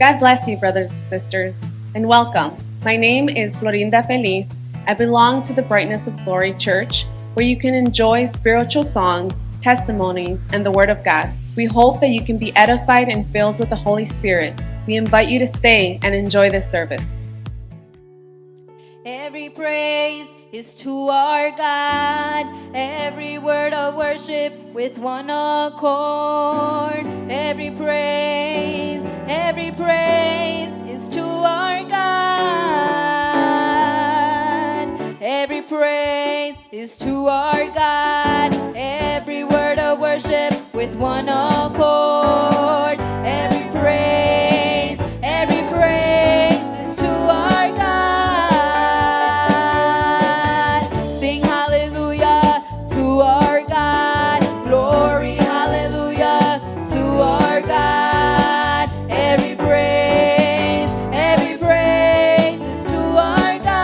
God bless you, brothers and sisters, and welcome. My name is Joseph Feliz. I belong to the Brightness of Glory Church, where you can enjoy spiritual songs, testimonies, and the Word of God. We hope that you can be edified and filled with the Holy Spirit. We invite you to stay and enjoy this service. Every praise is to our God, every word of worship with one accord. Every praise is to our God. Every praise is to our God, every word of worship with one accord. Every praise is to our God. Sing hallelujah to our God. Glory, hallelujah to our God. Every praise is to our God.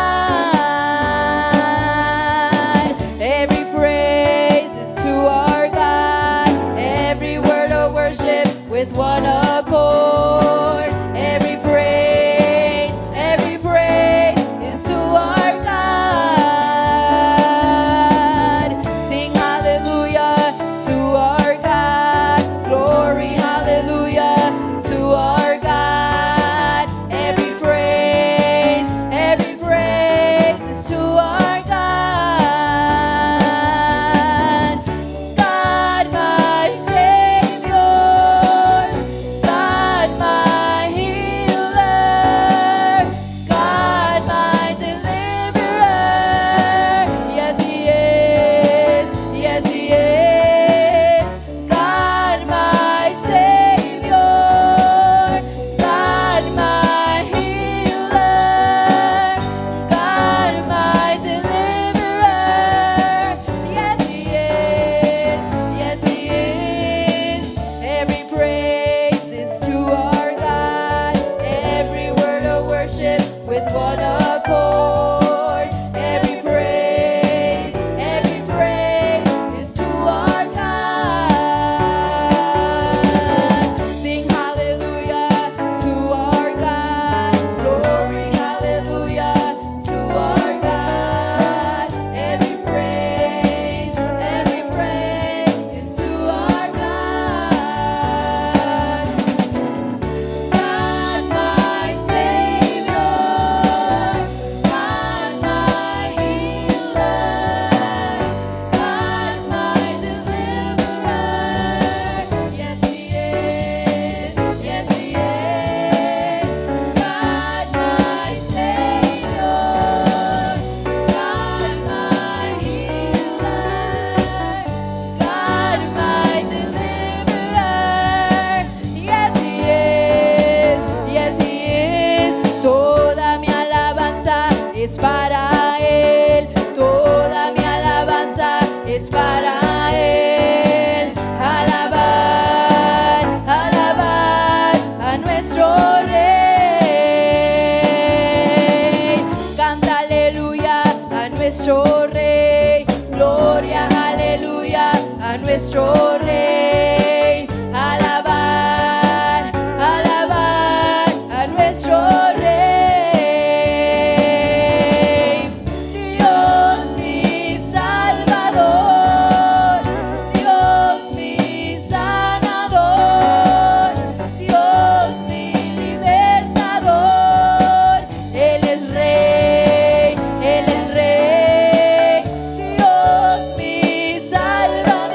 Every praise is to our God. Every word of worship with one accord. Every praise is to our God. Sing hallelujah to our God. Glory, hallelujah to our God. Every praise is to our God. God, my Savior, God, my healer, God, my deliverer. Yes, He is. Yes, He is. God, my Savior, God, my healer, God, my deliverer. Yes, He is. Yes, He is. Every praise is to our God. Every word of worship with one accord. Every praise is to our God. Sing hallelujah to our God. Glory, hallelujah to our God. Every praise is to our God. God, my Savior, God, my healer, God, my deliverer. Yes, He is. Yes, He is. God, my Savior, God, my healer, God, my deliverer. Yes, He is. Yes, He is. Toda mi alabanza es para Él. Toda mi alabanza es para Él. Alabar, alabar a nuestro Rey. Canta aleluya a nuestro Rey. Gloria, aleluya a nuestro Rey. Alabar, alabar a nuestro Rey. Dios mi Salvador, Dios mi sanador, Dios mi libertador. Él es Rey, Él es Rey. Dios mi Salvador,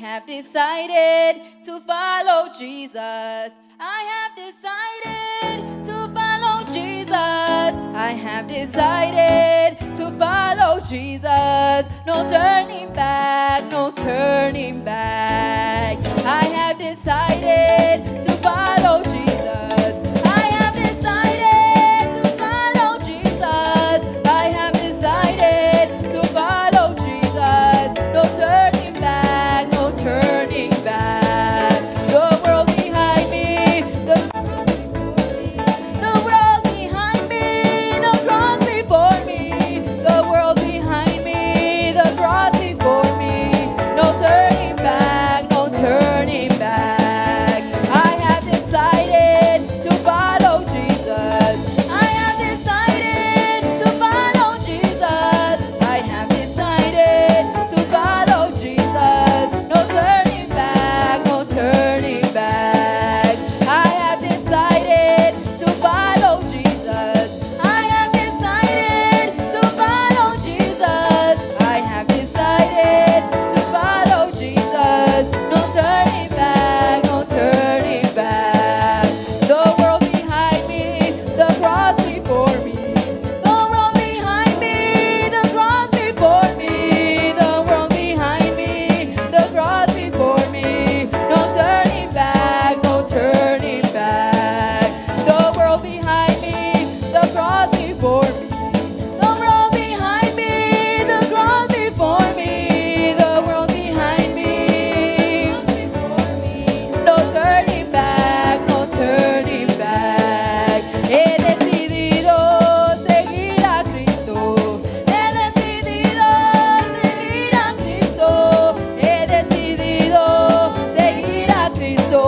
have decided to follow Jesus. I have decided to follow Jesus. I have decided to follow Jesus. No turning back, no turning back. I have decided to follow Jesus. I have decided to follow Jesus. I have decided to follow Jesus. No turning back, no turning back. The world behind me, the world behind me, the cross before me, the world behind me, the cross before me. No turning back, no turning back. I have decided to follow Jesus. I have decided to follow Jesus. I have decided to follow Jesus. No turning back, no turning back. I have decided to follow Jesus. I have decided to follow Jesus. I have decided to follow Jesus. No turning back, no turning back. The world behind me, the cross before me. The world behind me, the cross before me. The world behind me, the cross before me. No turning back, no turning back. The world behind me, the cross before me. The world behind me, the cross before me. The world behind me. No turning back, no turning back. He decidido seguir a Cristo. He decidido seguir a Cristo. He decidido seguir a Cristo.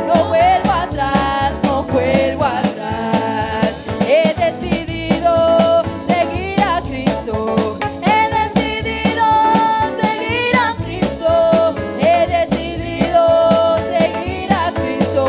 No vuelvo atrás, no vuelvo atrás. He decidido seguir a Cristo. He decidido seguir a Cristo. He decidido seguir a Cristo.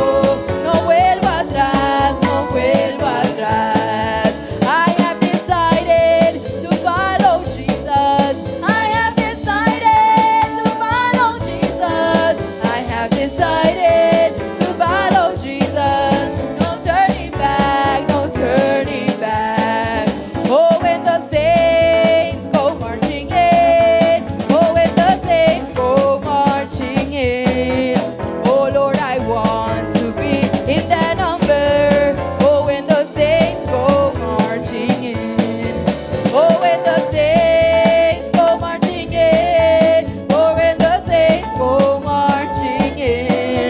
No vuelvo atrás, no vuelvo atrás. I have decided to follow Jesus. I have decided to follow Jesus. I have decided to follow Jesus. No turning back, no turning back. Oh, when the saints go marching in. Oh, when the saints go marching in. Oh, Lord, I want to be in that number. Oh, when the saints go marching in. Oh, when the saints go marching in. Oh, when the saints go marching in.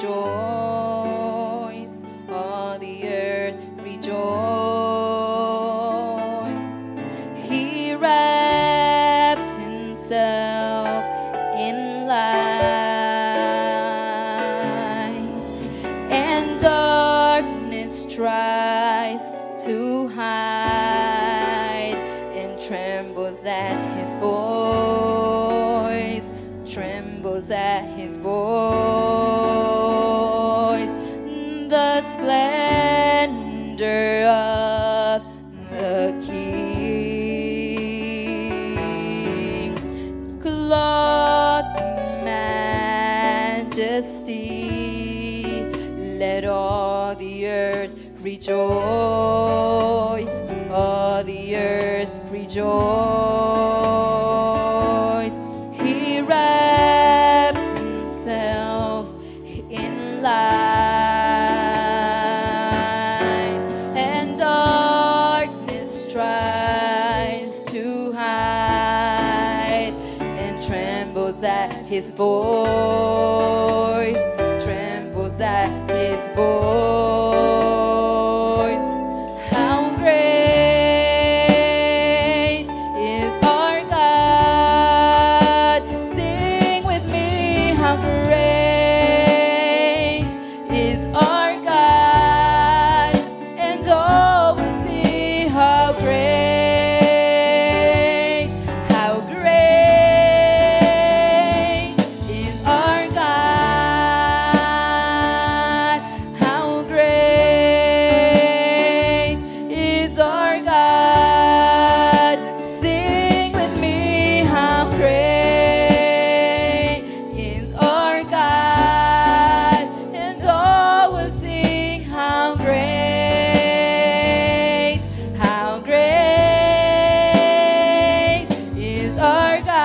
rejoice. All the earth rejoice. He wraps himself in light, and darkness tries to hide, and trembles at his voice, trembles at his voice. The splendor of the King, clothed in majesty, let all the earth rejoice, all the earth rejoice. He wraps himself in light, and darkness tries to hide, and trembles at his voice, trembles at his voice. How great is our God? Sing with me, how great is our God, and all will see how great, how great is our God, how great is our God. Sing with me, how great is our God, and all will sing how great, how great is our God.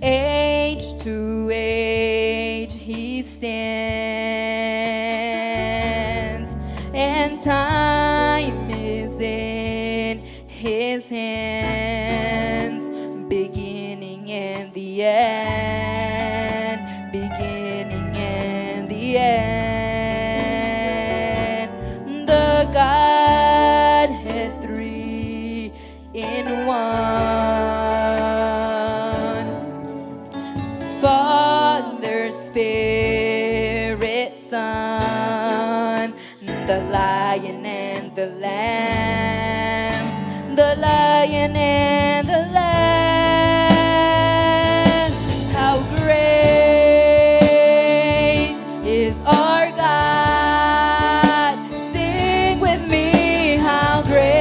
Age to age he stands, and time is in his hands, beginning and the end, beginning and the end. The Godhead three in one, Father, Spirit, Son, the Lion and the Lamb, the Lion and the Lamb. How great is our God? Sing with me, how great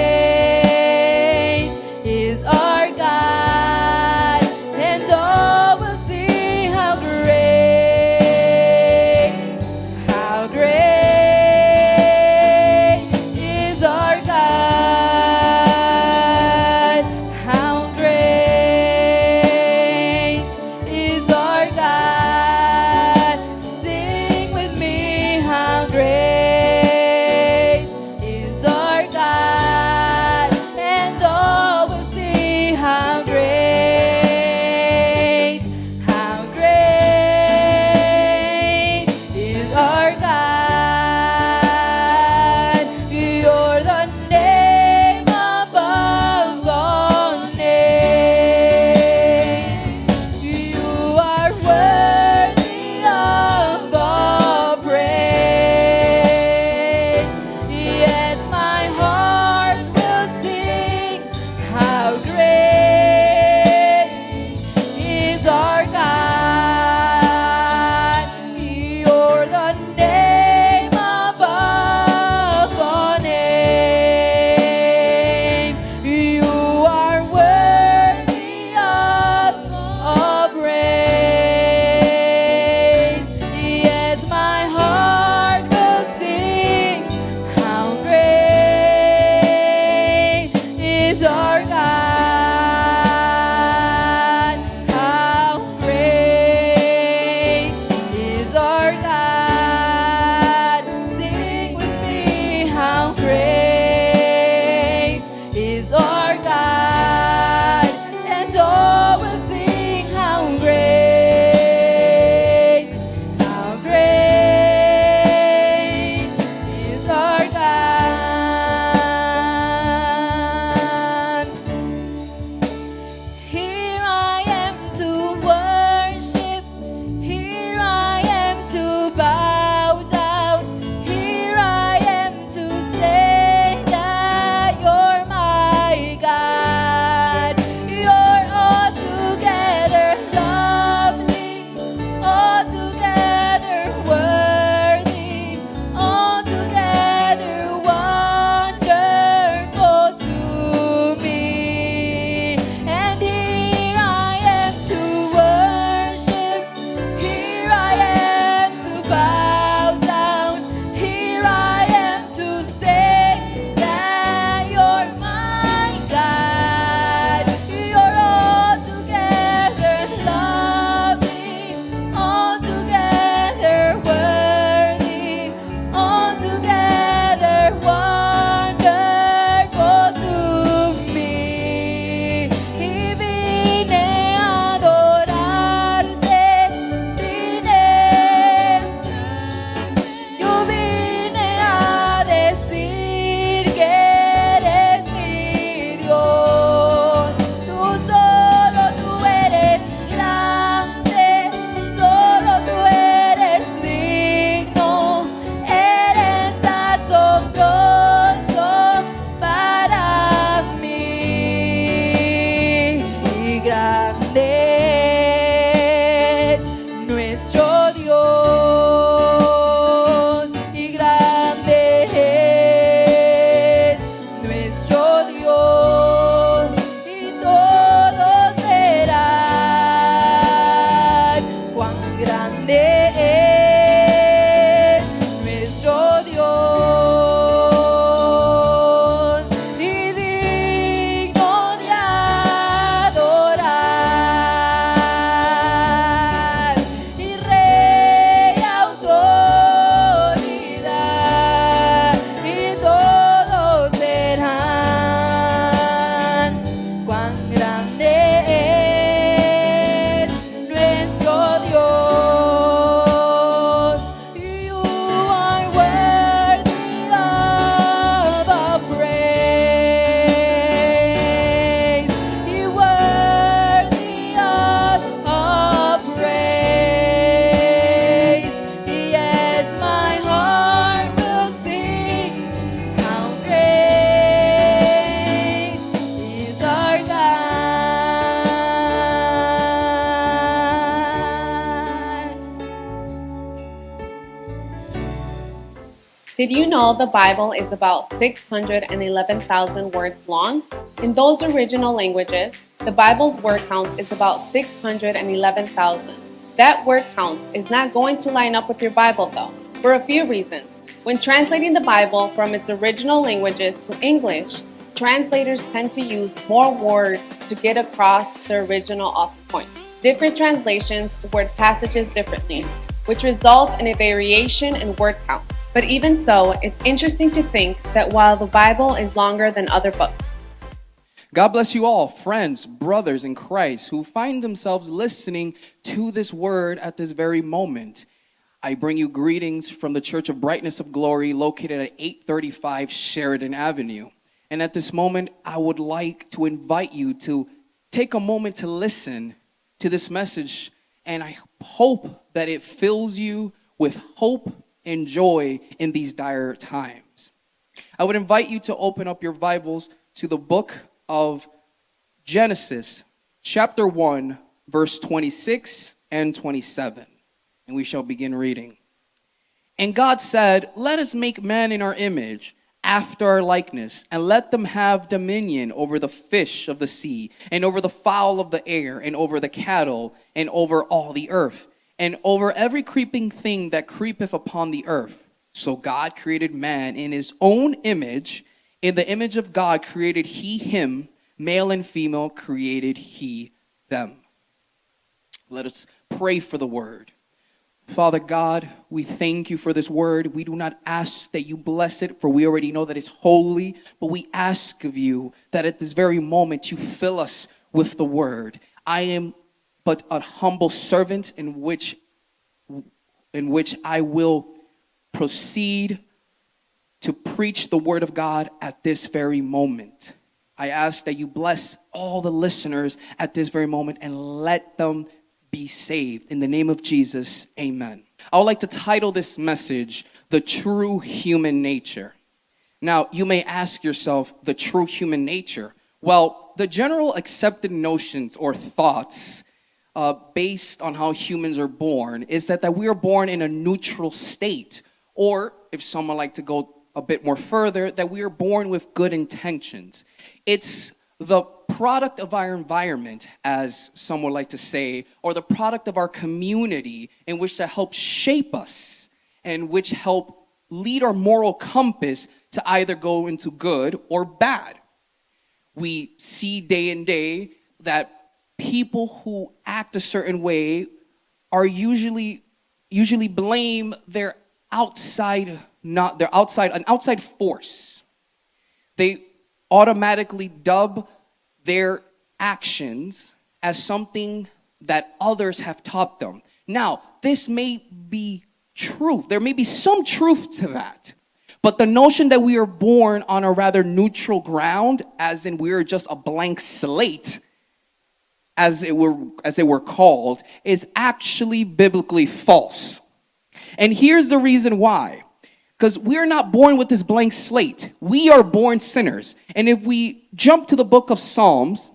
is our God, and all will see how great, how great is our God, how es nuestro Dios y digno de adorar, y Rey, autoridad, y todos verán cuán grande es nuestro Dios. You are worthy of our praise. You worthy of our praise. Yes, my heart will sing. How great is our God. Did you know the Bible is about 611,000 words long? In those original languages, the Bible's word count is about 611,000. That word count is not going to line up with your Bible though, for a few reasons. When translating the Bible from its original languages to English, translators tend to use more words to get across the original author point. Different translations word passages differently, which results in a variation in word count. But even so, it's interesting to think that while the Bible is longer than other books, God bless you all, friends, brothers in Christ, who find themselves listening to this word at this very moment. I bring you greetings from the Church of Brightness of Glory, located at 835 Sheridan Avenue. And at this moment, I would like to invite you to take a moment to listen to this message, and I hope that it fills you with hope and joy in these dire times. I would invite you to open up your Bibles to the book of Genesis, chapter 1, verse 26 and 27. And we shall begin reading. And God said, "Let us make man in our image, after our likeness, and let them have dominion over the fish of the sea, and over the fowl of the air, and over the cattle, and over all the earth, and over every creeping thing that creepeth upon the earth." So God created man in his own image. In the image of God created he him, male and female created he them. Let us pray for the word. Father God, we thank you for this word. We do not ask that you bless it, for we already know that it's holy, but we ask of you that at this very moment you fill us with the word. I am but a humble servant in which I will proceed to preach the word of God at this very moment. I ask that you bless all the listeners at this very moment and let them be saved. In the name of Jesus, amen. I would like to title this message, "The True Human Nature." Now, you may ask yourself, the true human nature. Well, the general accepted notions or thoughts based on how humans are born is that we are born in a neutral state. Or, if someone like to go a bit more further, that we are born with good intentions. It's the product of our environment, as some would like to say, or the product of our community in which that helps shape us and which help lead our moral compass to either go into good or bad. We see day in day that people who act a certain way are usually blame an outside force. They automatically dub their actions as something that others have taught them. Now, this may be true. There may be some truth to that. But the notion that we are born on a rather neutral ground, as in we are just a blank slate, as it were called, is actually biblically false. And here's the reason why. Because we're not born with this blank slate. We are born sinners. And if we jump to the book of Psalms,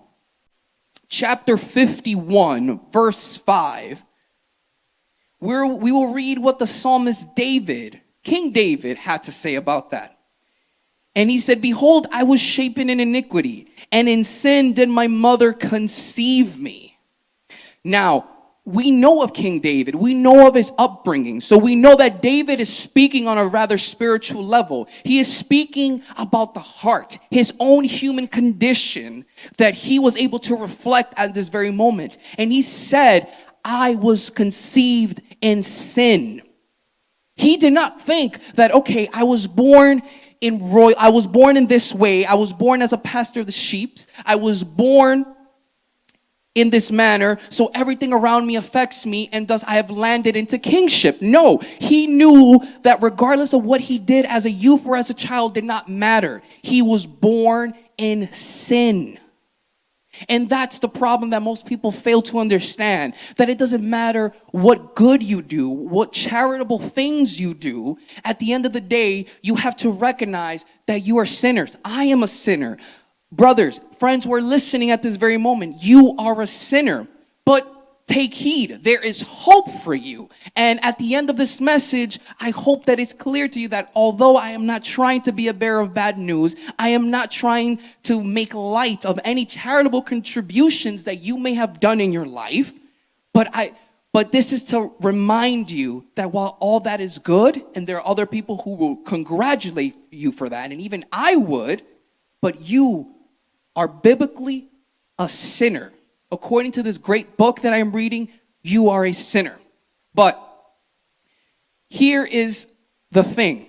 chapter 51, verse 5, we will read what the psalmist David, King David, had to say about that. And he said, "Behold, I was shapen in iniquity, and in sin did my mother conceive me." Now, we know of King David. We know of his upbringing. So we know that David is speaking on a rather spiritual level. He is speaking about the heart, his own human condition that he was able to reflect at this very moment. And he said, I was conceived in sin. He did not think that, okay, I was born in this way. I was born as a pastor of the sheep. I was born in this manner, so everything around me affects me, and thus I have landed into kingship. No, he knew that regardless of what he did as a youth or as a child did not matter. He was born in sin. And that's the problem that most people fail to understand, that it doesn't matter what good you do, what charitable things you do. At the end of the day, you have to recognize that you are sinners. I am a sinner. Brothers, friends who are listening at this very moment, you are a sinner. But take heed, there is hope for you. And at the end of this message, I hope that it's clear to you that although I am not trying to be a bearer of bad news, I am not trying to make light of any charitable contributions that you may have done in your life, but this is to remind you that while all that is good, and there are other people who will congratulate you for that, and even I would, but you are biblically a sinner. According to this great book that I am reading, you are a sinner. But here is the thing.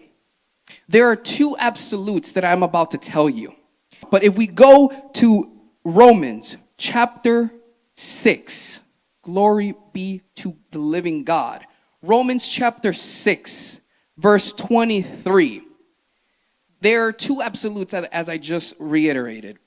There are two absolutes that I'm about to tell you. But if we go to Romans chapter 6, glory be to the living God. Romans chapter 6, verse 23. There are two absolutes, as I just reiterated.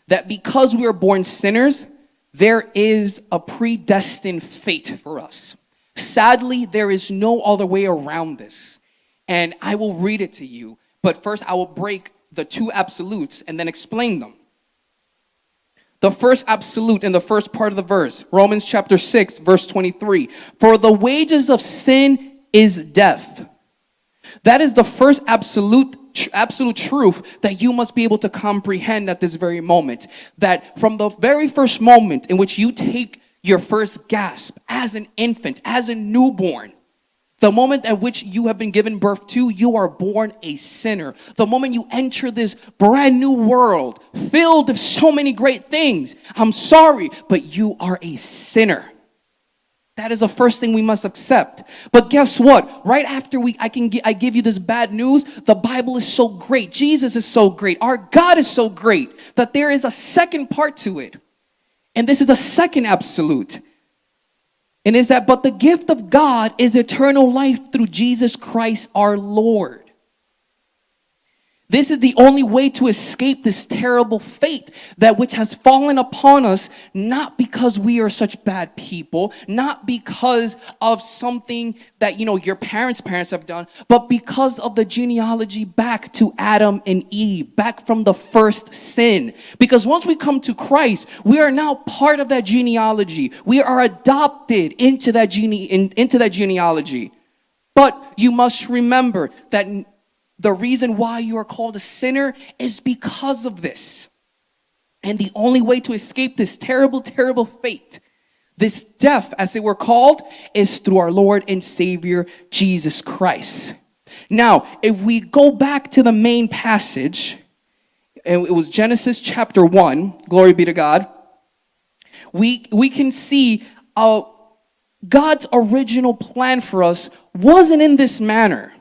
That because we are born sinners, there is a predestined fate for us. Sadly, there is no other way around this. And I will read it to you. But first, I will break the two absolutes and then explain them. The first absolute in the first part of the verse, Romans chapter 6, verse 23. For the wages of sin is death. That is the first absolute truth that you must be able to comprehend at this very moment. That from the very first moment in which you take your first gasp as an infant, as a newborn, the moment at which you have been given birth to, you are born a sinner. The moment you enter this brand new world filled with so many great things, I'm sorry, but you are a sinner. That is the first thing we must accept. But guess what? Right after I give you this bad news, the Bible is so great. Jesus is so great. Our God is so great that there is a second part to it. And this is the second absolute. And is that, but the gift of God is eternal life through Jesus Christ our Lord. This is the only way to escape this terrible fate that which has fallen upon us, not because we are such bad people, not because of something that, your parents' have done, but because of the genealogy back to Adam and Eve, back from the first sin. Because once we come to Christ, we are now part of that genealogy. We are adopted into that genealogy. But you must remember that the reason why you are called a sinner is because of this. And the only way to escape this terrible, terrible fate, this death, as it were called, is through our Lord and Savior, Jesus Christ. Now, if we go back to the main passage, and it was Genesis chapter 1, glory be to God, we can see God's original plan for us wasn't in this manner.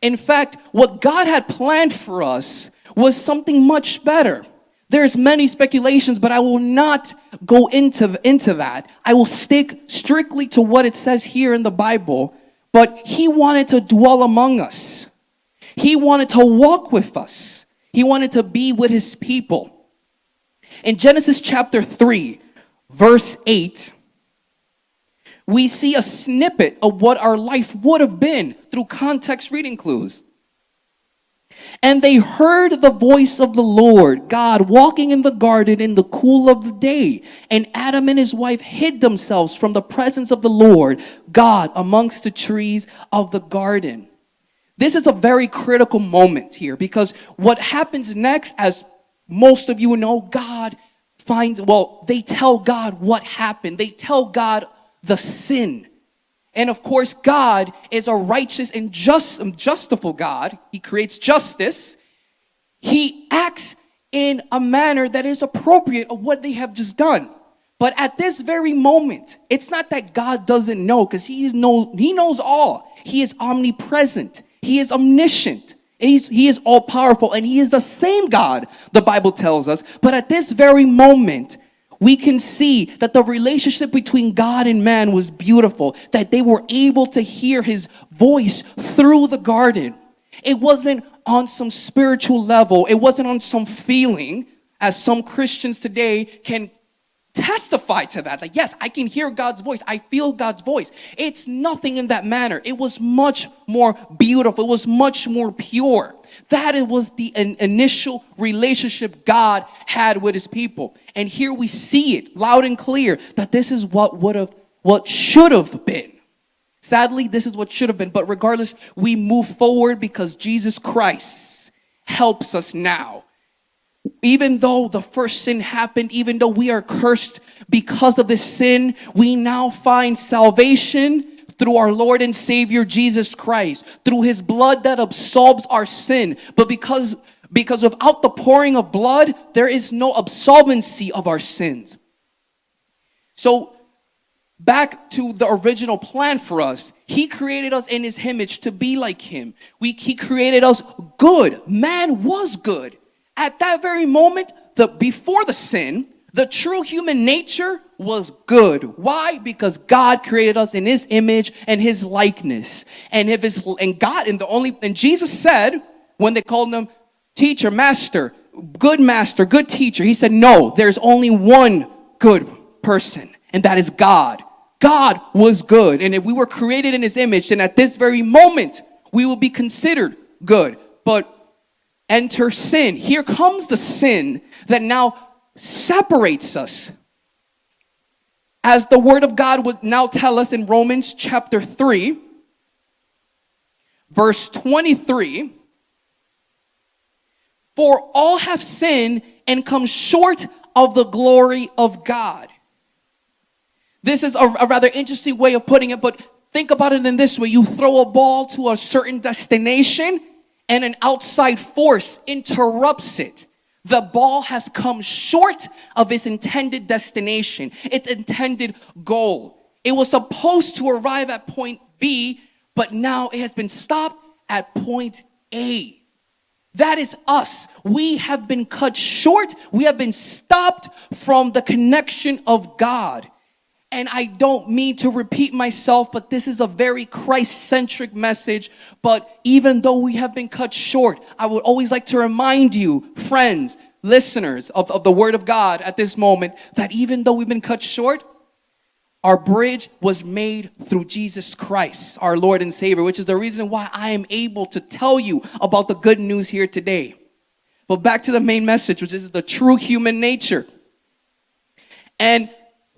In fact, what God had planned for us was something much better. There's many speculations, but I will not go into that. I will stick strictly to what it says here in the Bible. But He wanted to dwell among us. He wanted to walk with us. He wanted to be with His people. In Genesis chapter 3, verse 8, we see a snippet of what our life would have been through context reading clues. And they heard the voice of the Lord God walking in the garden in the cool of the day. And Adam and his wife hid themselves from the presence of the Lord God amongst the trees of the garden. This is a very critical moment here, because what happens next, as most of you know, God they tell God what happened. They tell God the sin. And of course, God is a righteous and justful God. He creates justice. He acts in a manner that is appropriate of what they have just done. But at this very moment, it's not that God doesn't know, because he knows all. He is omnipresent. He is omniscient. He is all powerful, and he is the same God, the Bible tells us. But at this very moment, we can see that the relationship between God and man was beautiful, that they were able to hear his voice through the garden. It wasn't on some spiritual level. It wasn't on some feeling, as some Christians today can testify to that. Like, yes, I can hear God's voice. I feel God's voice. It's nothing in that manner. It was much more beautiful. It was much more pure. That it was the initial relationship God had with his people. And here we see it loud and clear that this is what should have been. Sadly, this is what should have been. But regardless, we move forward because Jesus Christ helps us now. Even though the first sin happened, even though we are cursed because of this sin, we now find salvation through our Lord and Savior Jesus Christ, through his blood that absolves our sin. But because without the pouring of blood, there is no absolvency of our sins. So back to the original plan for us, he created us in his image to be like him. He created us good. Man was good. At that very moment, before the sin, the true human nature was good. Why? Because God created us in his image and his likeness. And Jesus said, when they called him teacher, master, good teacher, he said, no, there's only one good person, and that is God. God was good. And if we were created in his image, then at this very moment, we will be considered good. But enter sin. Here comes the sin that now separates us. As the word of God would now tell us in Romans chapter 3, verse 23, for all have sinned and come short of the glory of God. This is a rather interesting way of putting it, but think about it in this way. You throw a ball to a certain destination, and an outside force interrupts it. The ball has come short of its intended destination, its intended goal. It was supposed to arrive at point B, but now it has been stopped at point A. That is us. We have been cut short. We have been stopped from the connection of God. And I don't mean to repeat myself, but this is a very Christ-centric message. But even though we have been cut short, I would always like to remind you, friends, listeners of the Word of God at this moment, that even though we've been cut short, our bridge was made through Jesus Christ, our Lord and Savior, which is the reason why I am able to tell you about the good news here today. But back to the main message, which is the true human nature. And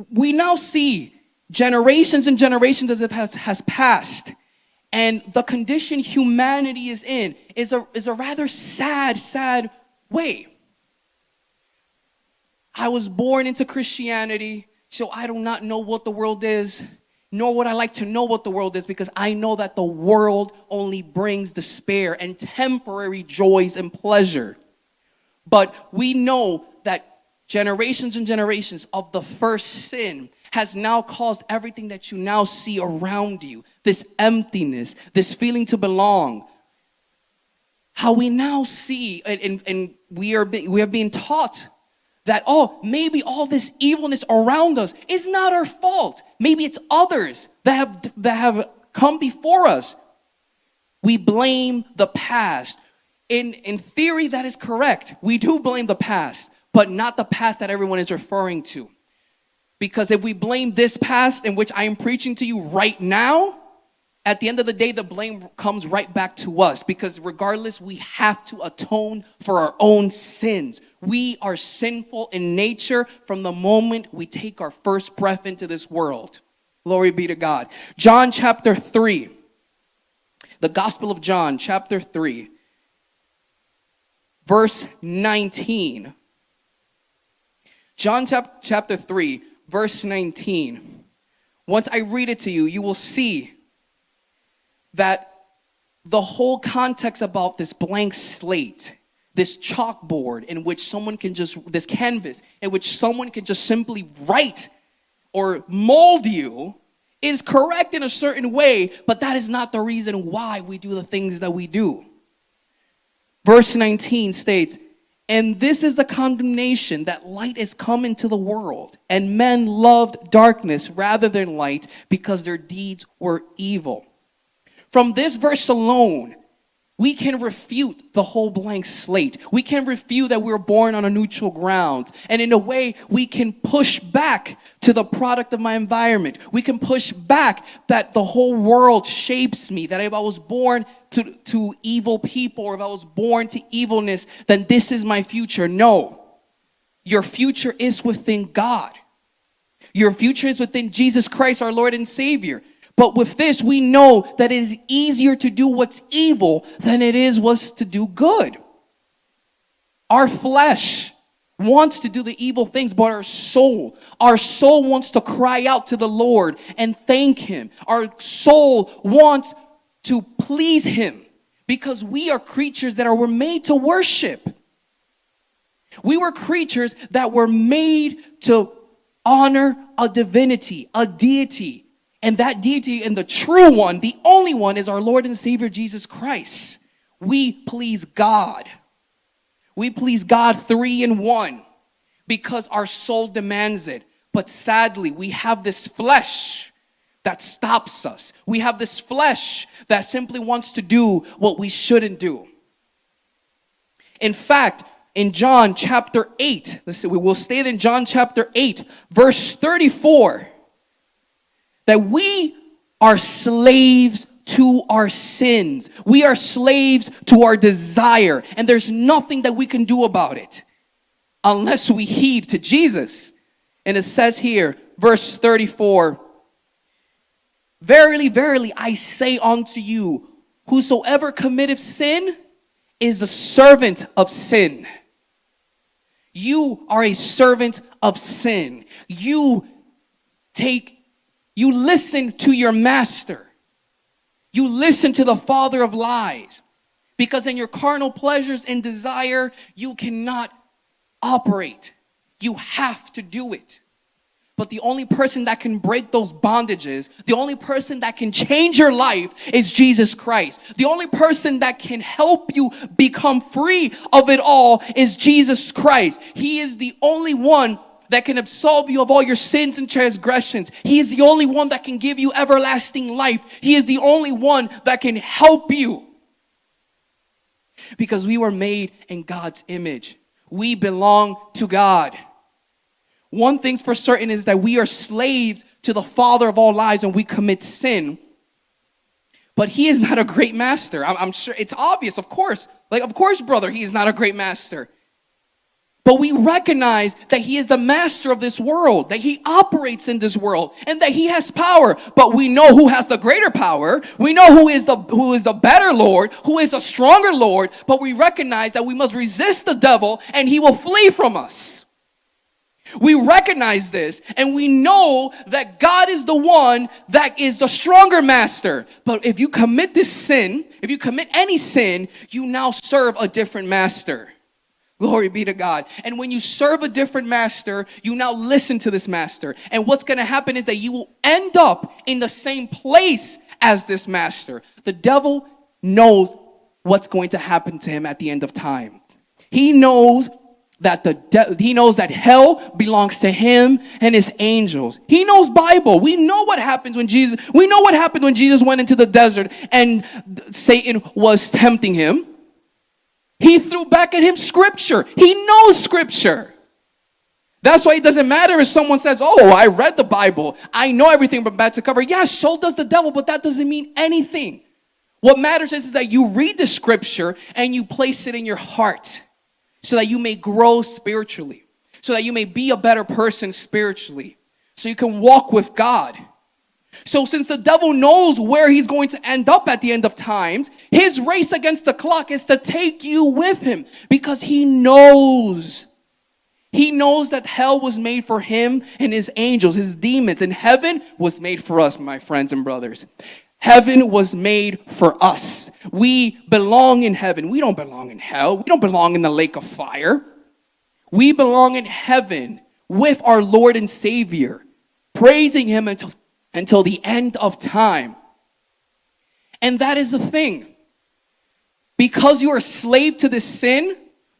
we now see generations and generations as it has passed, and the condition humanity is in is a rather sad way. I was born into Christianity, so I do not know what the world is, nor would I like to know what the world is, because I know that the world only brings despair and temporary joys and pleasure. But we know that generations and generations of the first sin has now caused everything that you now see around you. This emptiness, this feeling to belong. How we now see, and we are being taught that, maybe all this evilness around us is not our fault. Maybe it's others that have come before us. We blame the past. In theory, that is correct. We do blame the past, but not the past that everyone is referring to. Because if we blame this past in which I am preaching to you right now, at the end of the day, the blame comes right back to us. Because regardless, we have to atone for our own sins. We are sinful in nature from the moment we take our first breath into this world. Glory be to God. John chapter 3. The Gospel of John chapter 3. Verse 19. John chapter 3, verse 19. Once I read it to you, you will see that the whole context about this blank slate, this chalkboard in which someone can just, this canvas in which someone can just simply write or mold you, is correct in a certain way, but that is not the reason why we do the things that we do. Verse 19 states, "And this is the condemnation, that light is come into the world, and men loved darkness rather than light, because their deeds were evil." From this verse alone, we can refute the whole blank slate. We can refute that we were born on a neutral ground. And in a way, we can push back to the product of my environment. We can push back that the whole world shapes me, that if I was born to evil people, or if I was born to evilness, then this is my future. No. Your future is within God. Your future is within Jesus Christ, our Lord and Savior. But with this, we know that it is easier to do what's evil than it is what's to do good. Our flesh wants to do the evil things, but our soul wants to cry out to the Lord and thank Him. Our soul wants to please Him, because we are creatures that were made to worship. We were creatures that were made to honor a divinity, a deity. And that deity, and the true one, the only one, is our Lord and Savior Jesus Christ. We please God. We please God 3 in 1 because our soul demands it. But sadly, we have this flesh that stops us. We have this flesh that simply wants to do what we shouldn't do. In fact, in John chapter 8, we will stay in John chapter 8, verse 34. That we are slaves to our sins. We are slaves to our desire. And there's nothing that we can do about it unless we heed to Jesus. And it says here, verse 34, "Verily, verily, I say unto you, whosoever committeth sin is the servant of sin." You are a servant of sin. You listen to your master. You listen to the father of lies. Because in your carnal pleasures and desire, you cannot operate. You have to do it. But the only person that can break those bondages, the only person that can change your life is Jesus Christ. The only person that can help you become free of it all is Jesus Christ. He is the only one that can absolve you of all your sins and transgressions. He is the only one that can give you everlasting life. He is the only one that can help you. Because we were made in God's image. We belong to God. One thing's for certain is that we are slaves to the father of all lies when we commit sin. But He is not a great master. I'm sure it's obvious, of course. Of course, brother, He is not a great master. But we recognize that He is the master of this world, that He operates in this world, and that He has power. But we know who has the greater power. We know who is the better Lord, who is the stronger Lord. But we recognize that we must resist the devil, and he will flee from us. We recognize this, and we know that God is the one that is the stronger master. But if you commit this sin, if you commit any sin, you now serve a different master. Glory be to God. And when you serve a different master, you now listen to this master. And what's going to happen is that you will end up in the same place as this master. The devil knows what's going to happen to him at the end of time. He knows that hell belongs to him and his angels. He knows Bible. We know what happens when Jesus went into the desert and Satan was tempting him. He threw back at him scripture. He knows scripture. That's why it doesn't matter if someone says, "Oh, I read the Bible. I know everything from back to cover." Yes, so does the devil, but that doesn't mean anything. What matters is that you read the scripture and you place it in your heart so that you may grow spiritually, so that you may be a better person spiritually, so you can walk with God. So since the devil knows where he's going to end up at the end of times, his race against the clock is to take you with him because he knows He knows that hell was made for him and his angels, his demons, and heaven was made for us, my friends and brothers. Heaven was made for us. We belong in heaven. We don't belong in hell. We don't belong in the lake of fire. We belong in heaven with our Lord and Savior, praising him until the end of time. And that is the thing. Because you are a slave to this sin,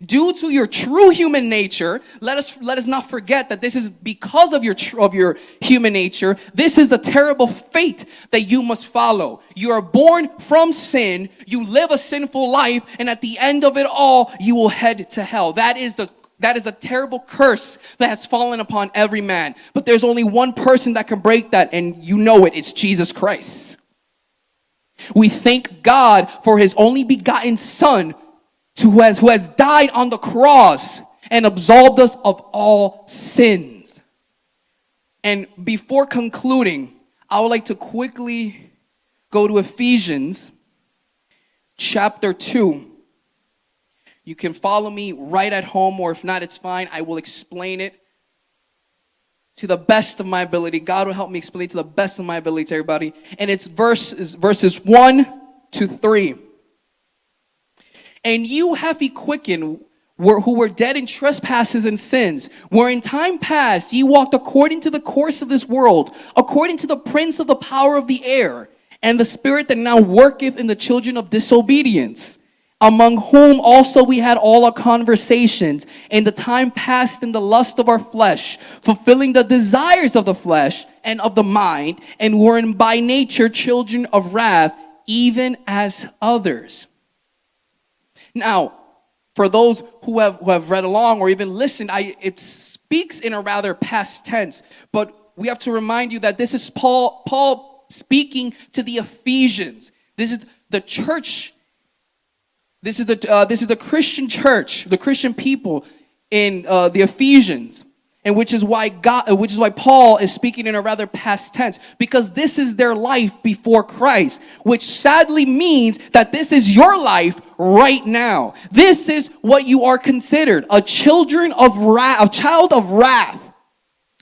due to your true human nature, let us not forget that this is because of your human nature. This is a terrible fate that you must follow. You are born from sin, you live a sinful life, and at the end of it all, you will head to hell. That is a terrible curse that has fallen upon every man. But there's only one person that can break that, and you know it. It's Jesus Christ. We thank God for his only begotten Son who has died on the cross and absolved us of all sins. And before concluding, I would like to quickly go to Ephesians chapter 2. You can follow me right at home, or if not, it's fine. I will explain it to the best of my ability. God will help me explain to the best of my ability to everybody. And it's verses 1 to 3. And you have he quickened who were dead in trespasses and sins, where in time past ye walked according to the course of this world, according to the prince of the power of the air, and the spirit that now worketh in the children of disobedience, among whom also we had all our conversations in the time past in the lust of our flesh, fulfilling the desires of the flesh and of the mind, and were by nature children of wrath, even as others. Now, for those who have read along or even listened, it speaks in a rather past tense, but we have to remind you that this is Paul speaking to the Ephesians. This is the church. This is the Christian church, the Christian people in the Ephesians, and which is why Paul is speaking in a rather past tense, because this is their life before Christ, which sadly means that this is your life right now. This is what you are considered, a child of wrath.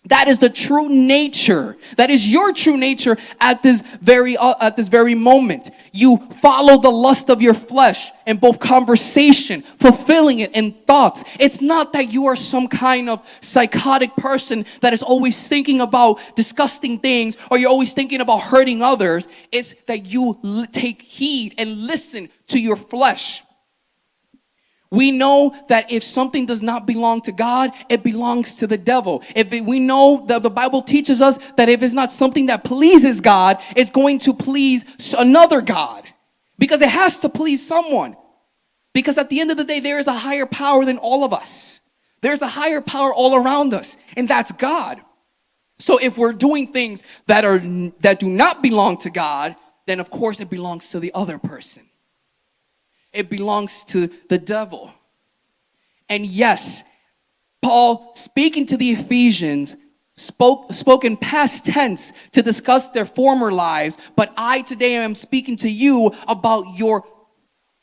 That is the true nature. That is your true nature at this very moment. You follow the lust of your flesh in both conversation, fulfilling it in thoughts. It's not that you are some kind of psychotic person that is always thinking about disgusting things, or you're always thinking about hurting others. It's that you take heed and listen to your flesh. We know that if something does not belong to God, it belongs to the devil. We know that the Bible teaches us that if it's not something that pleases God, it's going to please another God. Because it has to please someone. Because at the end of the day, there is a higher power than all of us. There's a higher power all around us, and that's God. So if we're doing things that do not belong to God, then of course it belongs to the other person. It belongs to the devil. And yes, Paul, speaking to the Ephesians, spoke in past tense to discuss their former lives, but I today am speaking to you about your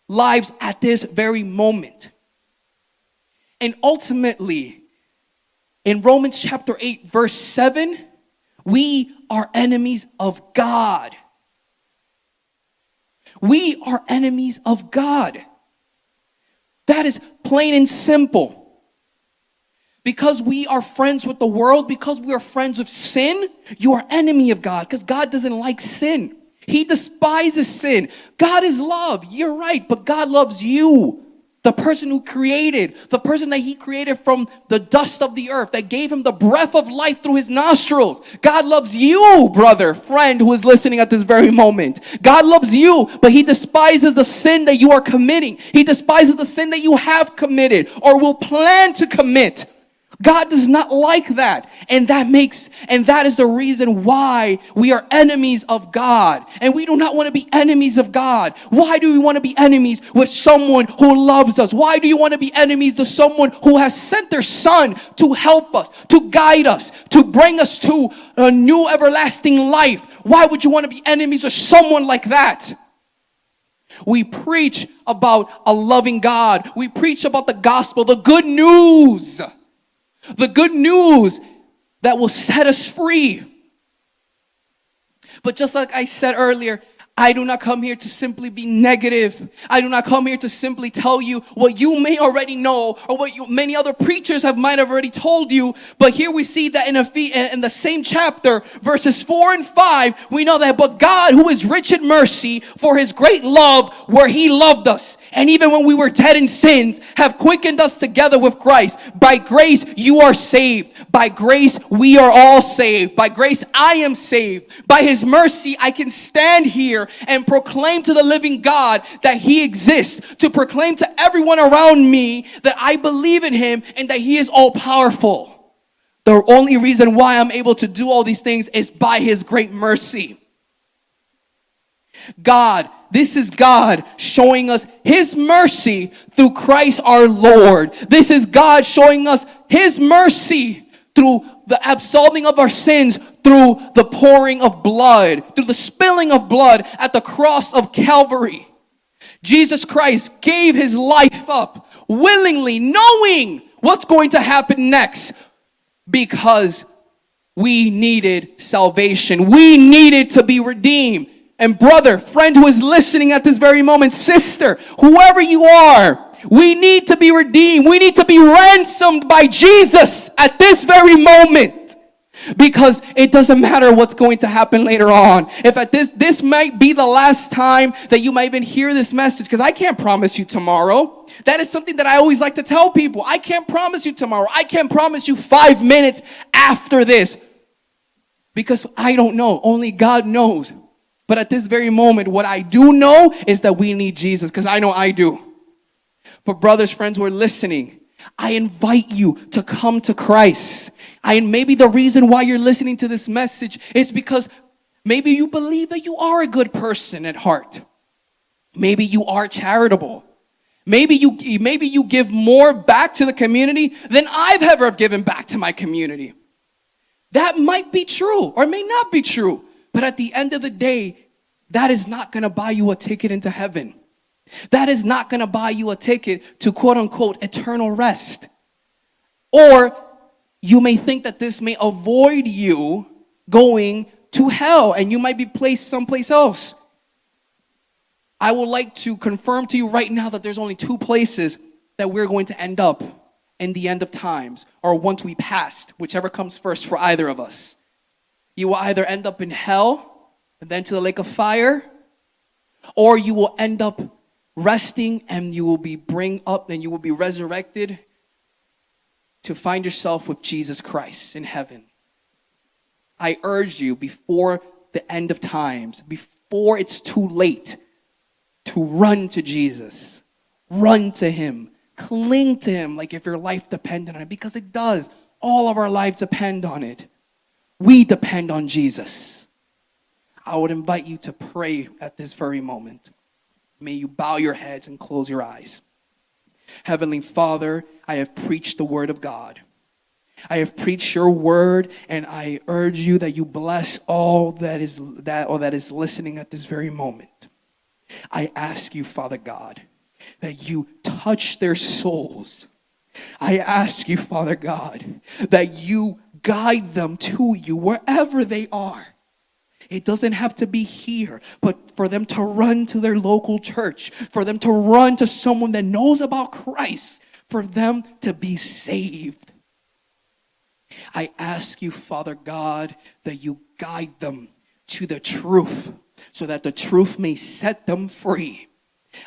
lives at this very moment. And ultimately, in Romans chapter 8, verse 7, we are enemies of God. We are enemies of God. That is plain and simple. Because we are friends with the world, because we are friends with sin, you are enemy of God, because God doesn't like sin. He despises sin. God is love. You're right, but God loves you. The person who created, the person that he created from the dust of the earth, that gave him the breath of life through his nostrils. God loves you, brother, friend, who is listening at this very moment. God loves you, but he despises the sin that you are committing. He despises the sin that you have committed or will plan to commit. God does not like that. And that is the reason why we are enemies of God. And we do not want to be enemies of God. Why do we want to be enemies with someone who loves us? Why do you want to be enemies to someone who has sent their son to help us, to guide us, to bring us to a new everlasting life? Why would you want to be enemies with someone like that? We preach about a loving God. We preach about the gospel, the good news. The good news that will set us free. But just like I said earlier, I do not come here to simply be negative. I do not come here to simply tell you what you may already know or what many other preachers might have already told you. But here we see that in the same chapter, verses 4 and 5, we know that, but God, who is rich in mercy, for his great love, where he loved us, and even when we were dead in sins, have quickened us together with Christ. By grace you are saved. By grace we are all saved. By grace I am saved. By his mercy I can stand here and proclaim to the living God that he exists, to proclaim to everyone around me that I believe in him and that he is all powerful. The only reason why I'm able to do all these things is by his great mercy. This is God showing us his mercy through Christ our Lord. This is God showing us his mercy through the absolving of our sins, through the pouring of blood, through the spilling of blood at the cross of Calvary. Jesus Christ gave his life up willingly, knowing what's going to happen next, because we needed salvation. We needed to be redeemed. And brother, friend who is listening at this very moment, sister, whoever you are, we need to be redeemed. We need to be ransomed by Jesus at this very moment. Because it doesn't matter what's going to happen later on. If at this might be the last time that you might even hear this message, because I can't promise you tomorrow. That is something that I always like to tell people. I can't promise you tomorrow. I can't promise you 5 minutes after this. Because I don't know. Only God knows. But at this very moment, what I do know is that we need Jesus, because I know I do. But brothers, friends who are listening, I invite you to come to Christ. And maybe the reason why you're listening to this message is because maybe you believe that you are a good person at heart. Maybe you are charitable. Maybe you give more back to the community than I've ever given back to my community. That might be true or may not be true. But at the end of the day, that is not going to buy you a ticket into heaven. That is not going to buy you a ticket to quote unquote eternal rest. Or you may think that this may avoid you going to hell and you might be placed someplace else. I would like to confirm to you right now that there's only 2 places that we're going to end up in the end of times, or once we passed, whichever comes first for either of us. You will either end up in hell and then to the lake of fire, or you will end up resting and you will be bring up and you will be resurrected to find yourself with Jesus Christ in heaven. I urge you before the end of times, before it's too late, to run to Jesus. Run to him. Cling to him like if your life depended on it, because it does. All of our lives depend on it. We depend on Jesus. I would invite you to pray at this very moment. May you bow your heads and close your eyes. Heavenly Father, I have preached the word of God. I have preached your word, and I urge you that you bless all that is listening at this very moment. I ask you, Father God, that you touch their souls. I ask you, Father God, that you guide them to you wherever they are. It doesn't have to be here, but for them to run to their local church, for them to run to someone that knows about Christ, for them to be saved. I ask you, Father God, that you guide them to the truth, so that the truth may set them free.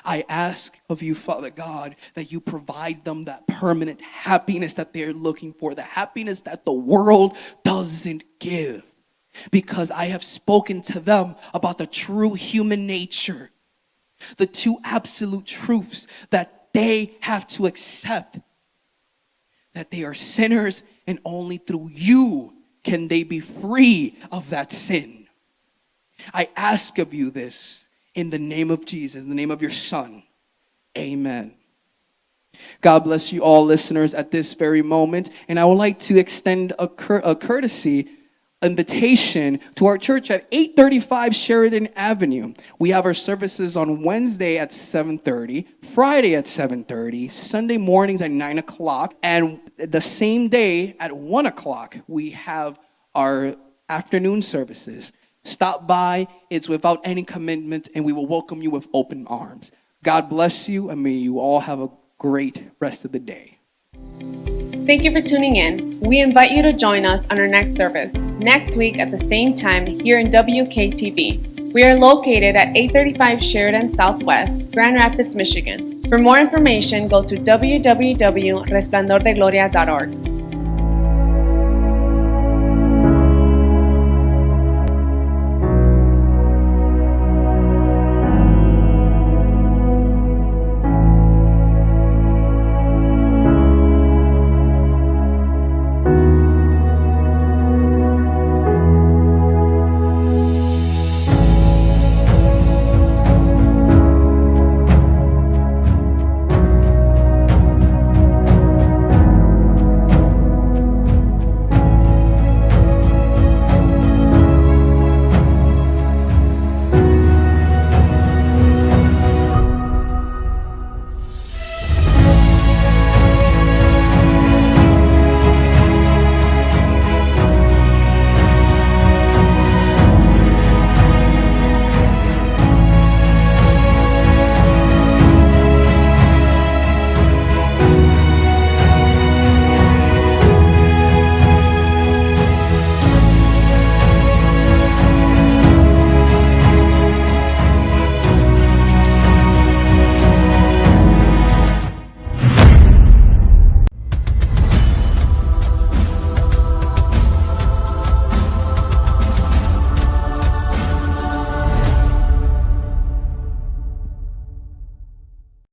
I ask of you, Father God, that you provide them that permanent happiness that they're looking for, the happiness that the world doesn't give. Because I have spoken to them about the true human nature, the 2 absolute truths that they have to accept, that they are sinners and only through you can they be free of that sin. I ask of you this in the name of Jesus, in the name of your Son. Amen. God bless you all listeners at this very moment. And I would like to extend a courtesy invitation to our church at 835 Sheridan Avenue. We have our services on Wednesday at 7:30, Friday at 7:30, Sunday mornings at 9 o'clock. And the same day at 1 o'clock, we have our afternoon services. Stop by. It's without any commitment, and we will welcome you with open arms. God bless you, and may you all have a great rest of the day. Thank you for tuning in. We invite you to join us on our next service, next week at the same time here in WKTV. We are located at 835 Sheridan Southwest, Grand Rapids, Michigan. For more information, go to www.resplandordegloria.org.